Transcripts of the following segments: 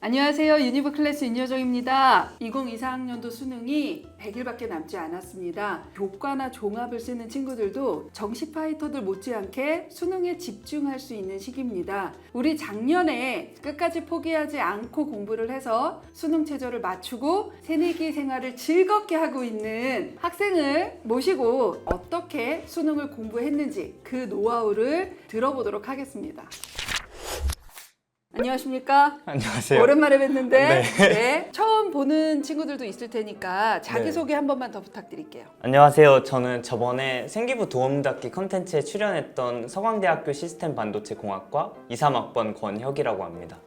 안녕하세요. 유니브 클래스 윤여정입니다. 2024학년도 수능이 100일밖에 남지 않았습니다. 교과나 종합을 쓰는 친구들도 정시 파이터들 못지않게 수능에 집중할 수 있는 시기입니다. 우리 작년에 끝까지 포기하지 않고 공부를 해서 수능 최저를 맞추고 새내기 생활을 즐겁게 하고 있는 학생을 모시고 어떻게 수능을 공부했는지 그 노하우를 들어보도록 하겠습니다. 안녕하십니까? 안녕하세요. 오랜만에 뵀는데 네. 네. 처음 보는 친구들도 있을 테니까 자기소개 한 번만 더 부탁드릴게요. 안녕하세요. 저는 저번에 생기부 도움닫기 컨텐츠에 출연했던 서강대학교 시스템 반도체 공학과 23학번 권혁이라고 합니다.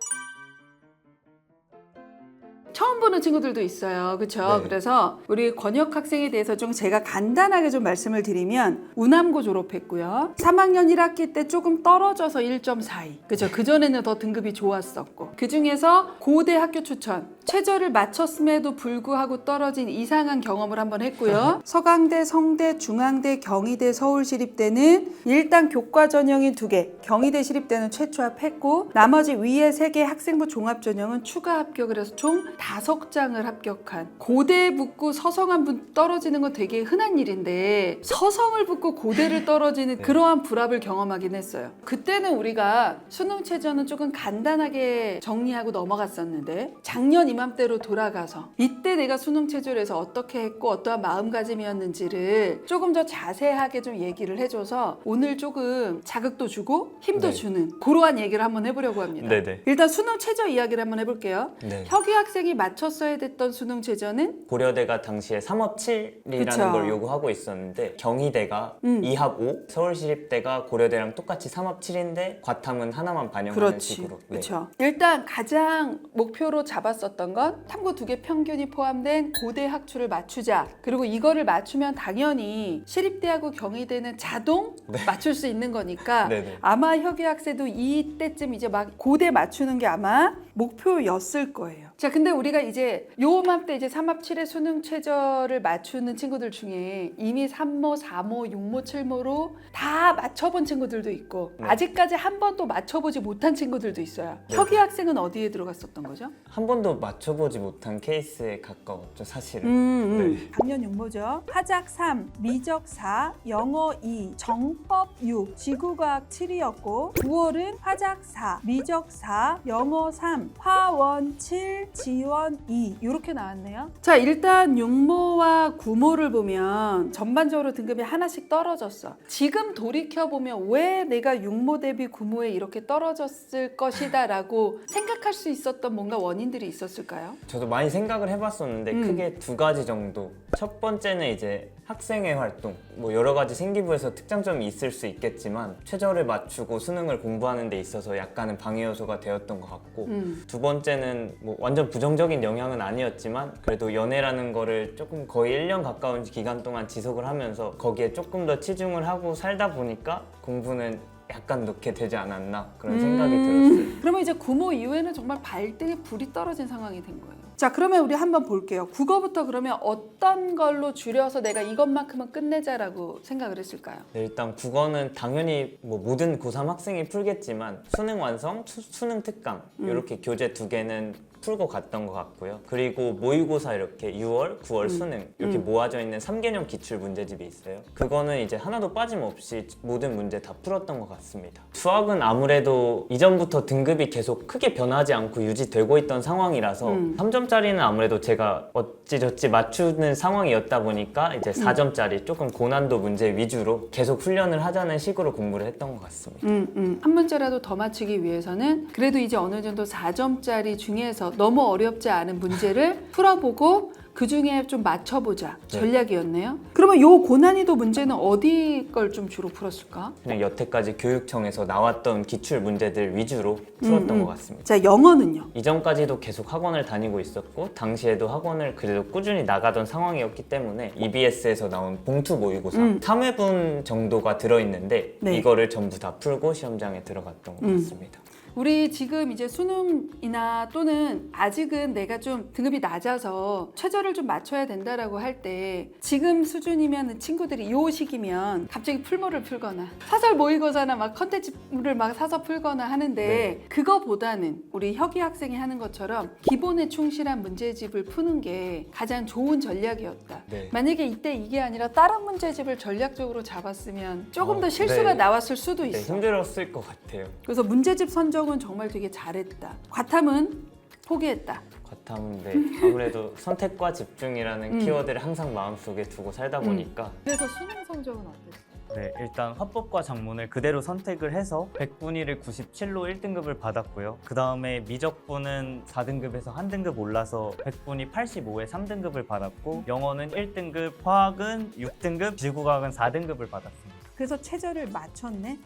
처음 보는 친구들도 있어요. 그렇죠? 네. 그래서 우리 권혁 학생에 대해서 좀 제가 간단하게 좀 말씀을 드리면 운암고 졸업했고요. 3학년 1학기 때 조금 떨어져서 1.42. 그렇죠? 그전에는 더 등급이 좋았었고. 그중에서 고대 학교 추천. 최저를 맞췄음에도 불구하고 떨어진 이상한 경험을 한번 했고요. 서강대, 성대, 중앙대, 경희대, 서울시립대는 일단 교과 전형이 2개, 경희대 시립대는 최초 합했고 나머지 위에 3개 학생부 종합 전형은 추가 합격을 해서 총 5장을 합격한. 고대 붙고 서성한 분 떨어지는 건 되게 흔한 일인데 서성을 붙고 고대를 떨어지는 그러한 불합을 경험하긴 했어요. 그때는 우리가 수능 최저는 조금 간단하게 정리하고 넘어갔었는데 작년 이맘때로 돌아가서 이때 내가 수능 최저를 해서 어떻게 했고 어떠한 마음가짐이었는지를 조금 더 자세하게 좀 얘기를 해줘서 오늘 조금 자극도 주고 힘도 네. 주는 그러한 얘기를 한번 해보려고 합니다. 네네. 일단 수능 최저 이야기를 한번 해볼게요. 네. 혁이 학생이 맞췄어야 됐던 수능 최저는 고려대가 당시에 3합 7이라는 그쵸. 걸 요구하고 있었는데 경희대가 2합 5, 서울시립대가 고려대랑 똑같이 3합 7인데 과탐은 하나만 반영하는 그렇지. 식으로. 네. 그렇죠. 일단 가장 목표로 잡았었던 건 탐구 2개 평균이 포함된 고대 학추를 맞추자. 그리고 이거를 맞추면 당연히 시립대하고 경희대는 자동 맞출 수 있는 거니까 네네. 아마 혁이 학생도 이때쯤 이제 막 고대 맞추는 게 아마 목표였을 거예요. 자, 근데 우리가 이제 요맘때 이제 3합 7의 수능 최저를 맞추는 친구들 중에 이미 3모, 4모, 6모, 7모로 다 맞춰본 친구들도 있고 네. 아직까지 한 번도 맞춰보지 못한 친구들도 있어요. 네. 혁이 학생은 어디에 들어갔었던 거죠? 한 번도 맞춰보지 못한 케이스에 가까웠죠, 사실은. 네. 작년 6모죠. 화작 3, 미적 4, 영어 2, 정법 6, 지구과학 7이었고 9월은 화작 4, 미적 4, 영어 3, 화원 7, 지원 2 이렇게 나왔네요. 자, 일단 6모와 9모를 보면 전반적으로 등급이 하나씩 떨어졌어. 지금 돌이켜보면 왜 내가 6모 대비 9모에 이렇게 떨어졌을 것이다 라고 생각할 수 있었던 뭔가 원인들이 있었을까요? 저도 많이 생각을 해봤었는데 크게 2가지 정도. 첫 번째는 이제 학생회 활동, 뭐 여러 가지 생기부에서 특장점이 있을 수 있겠지만 최저를 맞추고 수능을 공부하는 데 있어서 약간은 방해 요소가 되었던 것 같고 두 번째는 뭐 완전 부정적인 영향은 아니었지만 그래도 연애라는 거를 조금 거의 1년 가까운 기간 동안 지속을 하면서 거기에 조금 더 치중을 하고 살다 보니까 공부는 약간 늦게 되지 않았나 그런 생각이 들었어요. 그러면 이제 9모 이후에는 정말 발등에 불이 떨어진 상황이 된 거예요. 자, 그러면 우리 한번 볼게요. 국어부터 그러면 어떤 걸로 줄여서 내가 이것만큼은 끝내자라고 생각을 했을까요? 네, 일단 국어는 당연히 뭐 모든 고3 학생이 풀겠지만 수능 완성, 수능 특강 이렇게 교재 2개는 풀고 갔던 것 같고요. 그리고 모의고사 이렇게 6월, 9월 수능 이렇게 모아져 있는 3개년 기출 문제집이 있어요. 그거는 이제 하나도 빠짐없이 모든 문제 다 풀었던 것 같습니다. 수학은 아무래도 이전부터 등급이 계속 크게 변하지 않고 유지되고 있던 상황이라서 3점짜리는 아무래도 제가 어찌저찌 맞추는 상황이었다 보니까 이제 4점짜리 조금 고난도 문제 위주로 계속 훈련을 하자는 식으로 공부를 했던 것 같습니다. 한 문제라도 더 맞추기 위해서는 그래도 이제 어느 정도 4점짜리 중에서 너무 어렵지 않은 문제를 풀어보고 그 중에 좀 맞춰보자 전략이었네요. 그러면 요 고난이도 문제는 어디 걸 좀 주로 풀었을까? 그냥 여태까지 교육청에서 나왔던 기출 문제들 위주로 풀었던 것 같습니다. 자, 영어는요? 이전까지도 계속 학원을 다니고 있었고 당시에도 학원을 그래도 꾸준히 나가던 상황이었기 때문에 EBS에서 나온 봉투 모의고사 3회분 정도가 들어있는데 네. 이거를 전부 다 풀고 시험장에 들어갔던 것 같습니다. 우리 지금 이제 수능이나 또는 아직은 내가 좀 등급이 낮아서 최저를 좀 맞춰야 된다라고 할 때 지금 수준이면 친구들이 요 시기면 갑자기 풀모를 풀거나 사설 모의고사나 막 컨텐츠를 막 사서 풀거나 하는데 네. 그거보다는 우리 혁이 학생이 하는 것처럼 기본에 충실한 문제집을 푸는 게 가장 좋은 전략이었다. 네. 만약에 이때 이게 아니라 다른 문제집을 전략적으로 잡았으면 조금 더 실수가 네. 나왔을 수도 네, 있어. 힘들었을 것 같아요. 그래서 문제집 선정은 정말 되게 잘했다. 과탐은 포기했다. 과탐은 네, 아무래도 선택과 집중이라는 키워드를 항상 마음속에 두고 살다 보니까 그래서 수능 성적은 어땠어? 네, 일단 화법과 작문을 그대로 선택을 해서 백분위를 97로 1등급을 받았고요. 그 다음에 미적분은 4등급에서 한 등급 올라서 백분위 85에 3등급을 받았고, 영어는 1등급, 화학은 6등급, 지구과학은 4등급을 받았습니다. 그래서 최저를 맞췄네?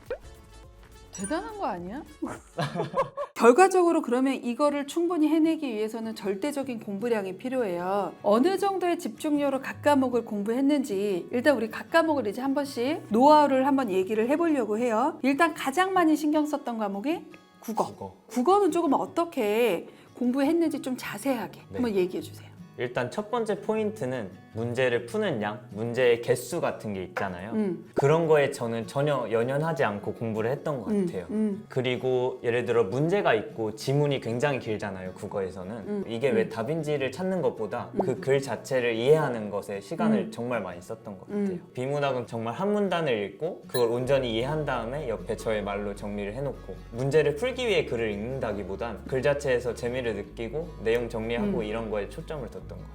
대단한 거 아니야? 결과적으로 그러면 이거를 충분히 해내기 위해서는 절대적인 공부량이 필요해요. 어느 정도의 집중력으로 각 과목을 공부했는지 일단 우리 각 과목을 이제 한 번씩 노하우를 한번 얘기를 해보려고 해요. 일단 가장 많이 신경 썼던 과목이 국어. 국어는 조금 어떻게 공부했는지 좀 자세하게 한번 얘기해 주세요. 일단 첫 번째 포인트는 문제를 푸는 양, 문제의 개수 같은 게 있잖아요. 그런 거에 저는 전혀 연연하지 않고 공부를 했던 것 같아요. 그리고 예를 들어 문제가 있고 지문이 굉장히 길잖아요, 국어에서는. 이게 왜 답인지를 찾는 것보다 그 글 자체를 이해하는 것에 시간을 정말 많이 썼던 것 같아요. 비문학은 정말 한 문단을 읽고 그걸 온전히 이해한 다음에 옆에 저의 말로 정리를 해놓고 문제를 풀기 위해 글을 읽는다기보단 글 자체에서 재미를 느끼고 내용 정리하고 이런 거에 초점을 뒀던 것 같아요.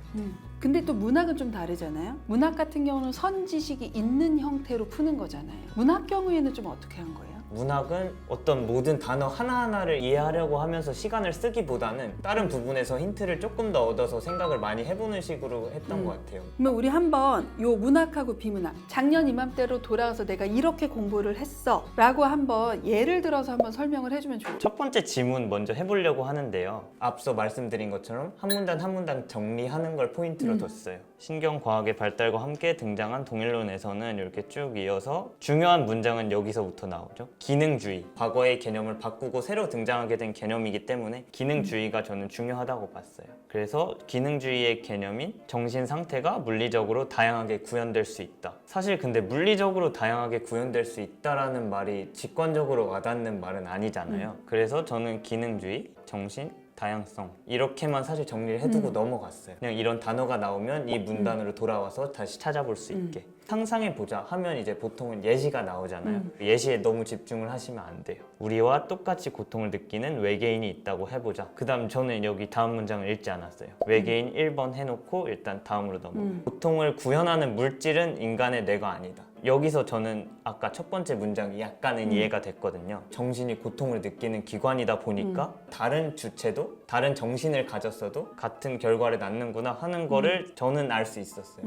근데 또 문학은 좀 다르잖아요. 문학 같은 경우는 선지식이 있는 형태로 푸는 거잖아요. 문학 경우에는 좀 어떻게 한 거예요? 문학은 어떤 모든 단어 하나하나를 이해하려고 하면서 시간을 쓰기보다는 다른 부분에서 힌트를 조금 더 얻어서 생각을 많이 해보는 식으로 했던 것 같아요. 그러면 우리 한번 요 문학하고 비문학 작년 이맘때로 돌아가서 내가 이렇게 공부를 했어 라고 한번 예를 들어서 한번 설명을 해주면 좋을 것 첫 번째 지문 먼저 해보려고 하는데요. 앞서 말씀드린 것처럼 한 문단 한 문단 정리하는 걸 포인트로 뒀어요. 신경과학의 발달과 함께 등장한 동일론에서는 이렇게 쭉 이어서 중요한 문장은 여기서부터 나오죠. 기능주의, 과거의 개념을 바꾸고 새로 등장하게 된 개념이기 때문에 기능주의가 저는 중요하다고 봤어요. 그래서 기능주의의 개념인 정신 상태가 물리적으로 다양하게 구현될 수 있다. 사실 근데 물리적으로 다양하게 구현될 수 있다라는 말이 직관적으로 와닿는 말은 아니잖아요. 그래서 저는 기능주의, 정신, 다양성 이렇게만 사실 정리를 해두고 넘어갔어요. 그냥 이런 단어가 나오면 이 문단으로 돌아와서 다시 찾아볼 수 있게 상상해보자 하면 이제 보통은 예시가 나오잖아요. 예시에 너무 집중을 하시면 안 돼요. 우리와 똑같이 고통을 느끼는 외계인이 있다고 해보자. 그 다음 저는 여기 다음 문장을 읽지 않았어요. 외계인 1번 해놓고 일단 다음으로 넘어가요. 고통을 구현하는 물질은 인간의 뇌가 아니다. 여기서 저는 아까 첫 번째 문장이 약간은 이해가 됐거든요. 정신이 고통을 느끼는 기관이다 보니까 다른 주체도 다른 정신을 가졌어도 같은 결과를 낳는구나 하는 거를 저는 알 수 있었어요.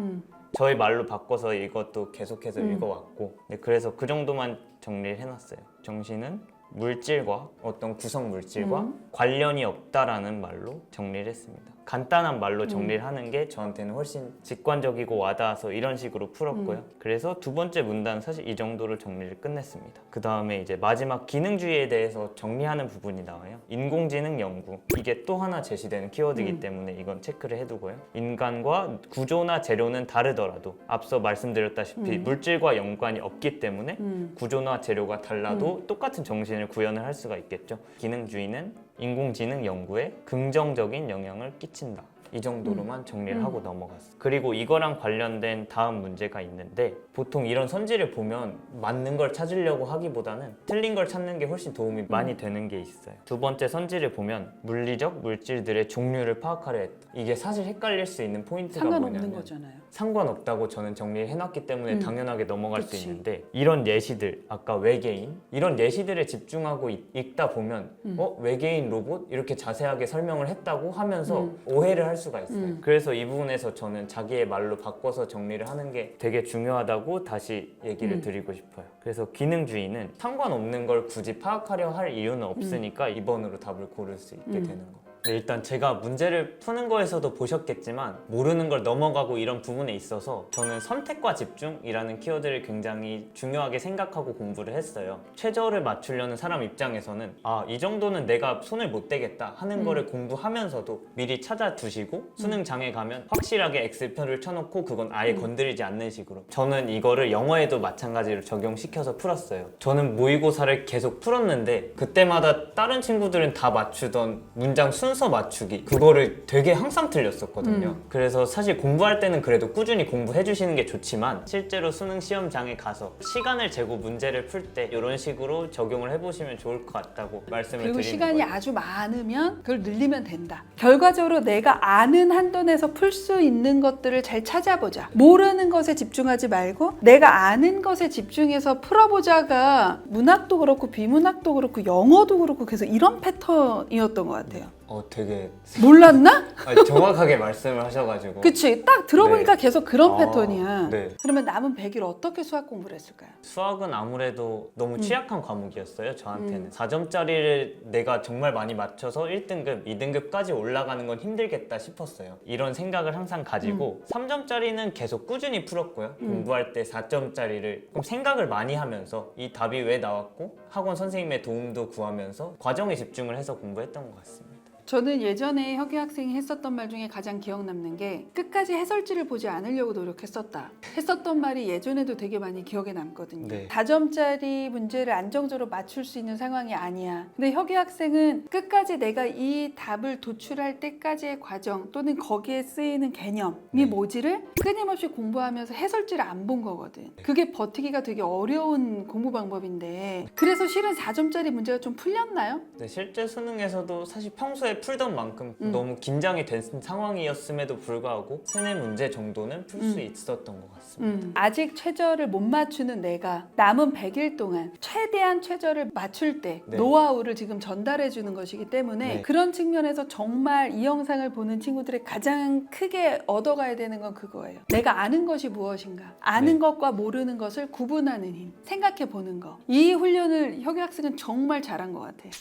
저의 말로 바꿔서 이것도 계속해서 읽어왔고 그래서 그 정도만 정리를 해놨어요. 정신은 물질과 어떤 구성 물질과 관련이 없다라는 말로 정리를 했습니다. 간단한 말로 정리를 하는 게 저한테는 훨씬 직관적이고 와닿아서 이런 식으로 풀었고요. 그래서 두 번째 문단 사실 이 정도로 정리를 끝냈습니다. 그 다음에 이제 마지막 기능주의에 대해서 정리하는 부분이 나와요. 인공지능 연구, 이게 또 하나 제시되는 키워드이기 때문에 이건 체크를 해두고요. 인간과 구조나 재료는 다르더라도 앞서 말씀드렸다시피 물질과 연관이 없기 때문에 구조나 재료가 달라도 똑같은 정신을 구현을 할 수가 있겠죠. 기능주의는 인공지능 연구에 긍정적인 영향을 끼친다. 이 정도로만 정리를 하고 넘어갔어요. 그리고 이거랑 관련된 다음 문제가 있는데 보통 이런 선지를 보면 맞는 걸 찾으려고 하기보다는 틀린 걸 찾는 게 훨씬 도움이 많이 되는 게 있어요. 두 번째 선지를 보면 물리적 물질들의 종류를 파악하려 했다. 이게 사실 헷갈릴 수 있는 포인트가 상관없는 뭐냐면 거잖아요. 상관없다고 저는 정리를 해놨기 때문에 당연하게 넘어갈 그치. 수 있는데 이런 예시들, 아까 외계인 이런 예시들에 집중하고 읽다 보면 외계인 로봇? 이렇게 자세하게 설명을 했다고 하면서 오해를 할 수가 있어요. 그래서 이 부분에서 저는 자기의 말로 바꿔서 정리를 하는 게 되게 중요하다고 다시 얘기를 드리고 싶어요. 그래서 기능주의는 상관없는 걸 굳이 파악하려 할 이유는 없으니까 2번으로 답을 고를 수 있게 되는 거. 네, 일단 제가 문제를 푸는 거에서도 보셨겠지만 모르는 걸 넘어가고 이런 부분에 있어서 저는 선택과 집중이라는 키워드를 굉장히 중요하게 생각하고 공부를 했어요. 최저를 맞추려는 사람 입장에서는 이 정도는 내가 손을 못 대겠다 하는 거를 공부하면서도 미리 찾아두시고 수능 장에 가면 확실하게 엑셀표를 쳐놓고 그건 아예 건드리지 않는 식으로 저는 이거를 영어에도 마찬가지로 적용시켜서 풀었어요. 저는 모의고사를 계속 풀었는데 그때마다 다른 친구들은 다 맞추던 문장 순서 맞추기 그거를 되게 항상 틀렸었거든요. 그래서 사실 공부할 때는 그래도 꾸준히 공부해 주시는 게 좋지만 실제로 수능 시험장에 가서 시간을 재고 문제를 풀 때 이런 식으로 적용을 해보시면 좋을 것 같다고 말씀을 그리고 드리는 시간이 거예요. 아주 많으면 그걸 늘리면 된다. 결과적으로 내가 아는 한도 내에서 풀 수 있는 것들을 잘 찾아보자. 모르는 것에 집중하지 말고 내가 아는 것에 집중해서 풀어보자가 문학도 그렇고 비문학도 그렇고 영어도 그렇고 계속 이런 패턴이었던 것 같아요. 되게 몰랐나? 정확하게 말씀을 하셔가지고 그치. 딱 들어보니까 네. 계속 그런 패턴이야. 네. 그러면 남은 100일 어떻게 수학 공부를 했을까요? 수학은 아무래도 너무 취약한 과목이었어요 저한테는 4점짜리를 내가 정말 많이 맞춰서 1등급, 2등급까지 올라가는 건 힘들겠다 싶었어요. 이런 생각을 항상 가지고 3점짜리는 계속 꾸준히 풀었고요. 공부할 때 4점짜리를 좀 생각을 많이 하면서 이 답이 왜 나왔고 학원 선생님의 도움도 구하면서 과정에 집중을 해서 공부했던 것 같습니다. 저는 예전에 혁이 학생이 했었던 말 중에 가장 기억 남는 게 끝까지 해설지를 보지 않으려고 노력했었다. 했었던 말이 예전에도 되게 많이 기억에 남거든요. 네. 4점짜리 문제를 안정적으로 맞출 수 있는 상황이 아니야. 근데 혁이 학생은 끝까지 내가 이 답을 도출할 때까지의 과정 또는 거기에 쓰이는 개념이 뭐지를 끊임없이 공부하면서 해설지를 안 본 거거든. 그게 버티기가 되게 어려운 공부 방법인데 그래서 실은 4점짜리 문제가 좀 풀렸나요? 네, 실제 수능에서도 사실 평소에 풀던 만큼 너무 긴장이 된 상황이었음에도 불구하고 3-4문제 정도는 풀 수 있었던 것 같습니다. 아직 최저를 못 맞추는 내가 남은 100일 동안 최대한 최저를 맞출 때 네. 노하우를 지금 전달해 주는 것이기 때문에 네. 그런 측면에서 정말 이 영상을 보는 친구들이 가장 크게 얻어가야 되는 건 그거예요. 내가 아는 것이 무엇인가? 아는 네. 것과 모르는 것을 구분하는 힘, 생각해 보는 거. 이 훈련을 혁이 학생은 정말 잘한 것 같아요.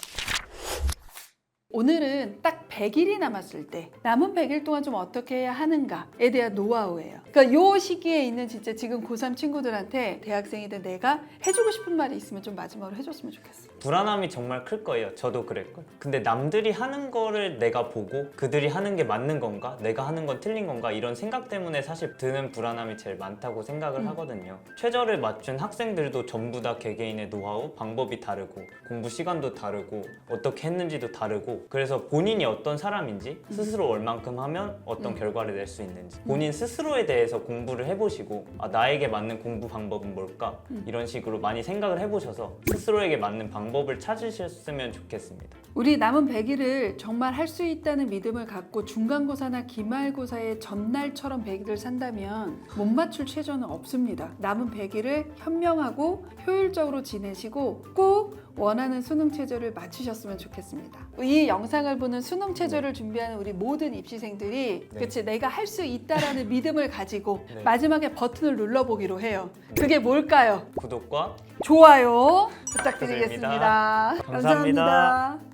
오늘은 딱 100일이 남았을 때 남은 100일 동안 좀 어떻게 해야 하는가에 대한 노하우예요. 그러니까 요 시기에 있는 진짜 지금 고3 친구들한테 대학생이든 내가 해주고 싶은 말이 있으면 좀 마지막으로 해줬으면 좋겠어. 불안함이 정말 클 거예요. 저도 그랬고. 근데 남들이 하는 거를 내가 보고 그들이 하는 게 맞는 건가? 내가 하는 건 틀린 건가? 이런 생각 때문에 사실 드는 불안함이 제일 많다고 생각을 하거든요. 최저를 맞춘 학생들도 전부 다 개개인의 노하우, 방법이 다르고 공부 시간도 다르고 어떻게 했는지도 다르고 그래서 본인이 어떤 사람인지 스스로 얼만큼 하면 어떤 결과를 낼 수 있는지 본인 스스로에 대해서 공부를 해보시고 나에게 맞는 공부 방법은 뭘까? 이런 식으로 많이 생각을 해보셔서 스스로에게 맞는 방법을 찾으셨으면 좋겠습니다. 우리 남은 100일을 정말 할 수 있다는 믿음을 갖고 중간고사나 기말고사의 전날처럼 100일을 산다면 못 맞출 최저는 없습니다. 남은 100일을 현명하고 효율적으로 지내시고 꼭 원하는 수능 최저를 맞추셨으면 좋겠습니다. 이 영상을 보는 수능 최저를 준비하는 우리 모든 입시생들이 네. 그치 내가 할 수 있다라는 믿음을 가지고 네. 마지막에 버튼을 눌러보기로 해요. 그게 뭘까요? 구독과 좋아요 부탁드리겠습니다. 감사합니다. 감사합니다.